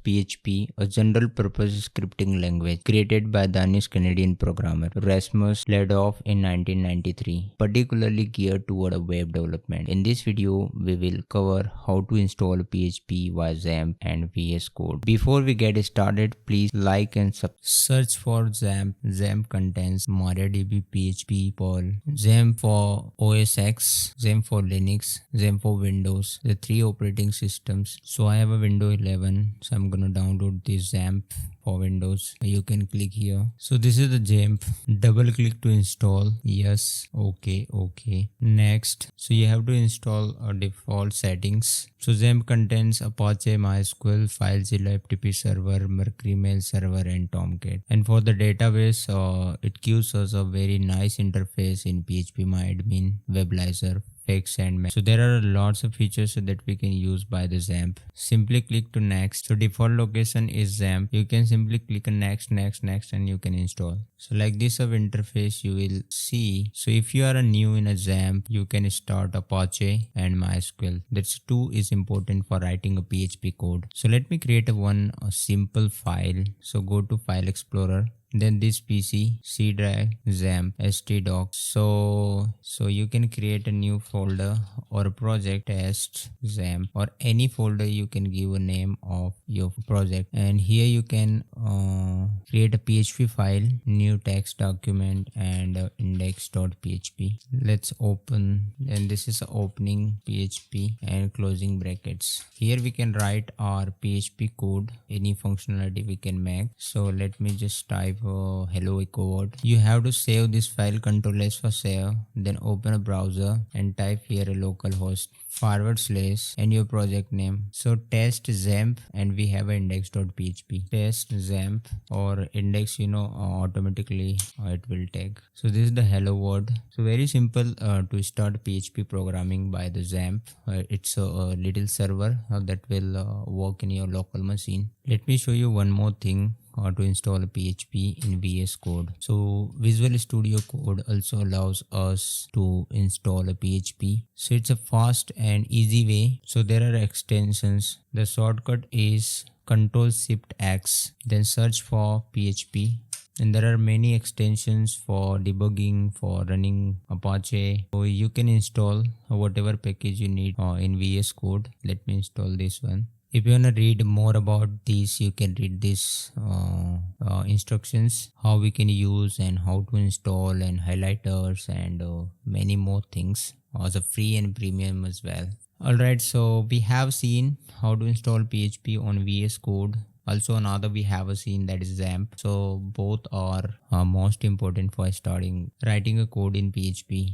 PHP, a general-purpose scripting language created by Danish-Canadian programmer Rasmus Lerdorf in 1993, particularly geared toward web development. In this video, we will cover how to install PHP via XAMPP and VS Code. Before we get started, please like and search for XAMPP. XAMPP contains MariaDB, PHP, Perl, XAMPP for OS X, XAMPP for Linux, XAMPP for Windows, the three operating systems. So I have a Windows 11, so I'm gonna download this XAMPP for Windows. You can click here. So this is the XAMPP. Double click to install. Yes. Okay. Next. So you have to install a default settings. So XAMPP contains Apache, MySQL, FileZilla, FTP server, Mercury mail server, and Tomcat. And for the database, it gives us a very nice interface in PHPMyAdmin, WebLizer, Fix and Mac. So there are lots of features that we can use by the XAMPP. Simply click to next. So default location is XAMPP. You can simply click on next and you can install. So like this of interface you will see. So if you are new in a XAMPP, you can start Apache and MySQL. That's two is important for writing a PHP code. So let me create a simple file. So go to File Explorer. Then this PC, C drive, XAMPP, htdoc. So you can create a new folder or a project, test XAMPP, or any folder you can give a name of your project. And here you can create a PHP file, new text document, and index.php. Let's open, and this is opening PHP and closing brackets. Here we can write our PHP code, any functionality we can make. So let me just type hello echo word. You have to save this file, Ctrl S for save, then open a browser and type here a localhost / and your project name. So test XAMPP, and we have an index.php. Test XAMPP or index, automatically it will take. So this is the hello word. So very simple to start PHP programming by the XAMPP. It's a little server that will work in your local machine. Let me show you one more thing. How to install a PHP in VS Code. So Visual Studio Code also allows us to install a PHP. So it's a fast and easy way. So there are extensions. The shortcut is Ctrl+Shift+X. Then search for PHP. And there are many extensions for debugging, for running Apache. So you can install whatever package you need in VS Code. Let me install this one. If you want to read more about this, you can read this instructions, how we can use and how to install, and highlighters, and many more things, also free and premium as well. Alright, so we have seen how to install PHP on VS Code. Also another we have seen, that is XAMPP. So both are most important for starting writing a code in PHP.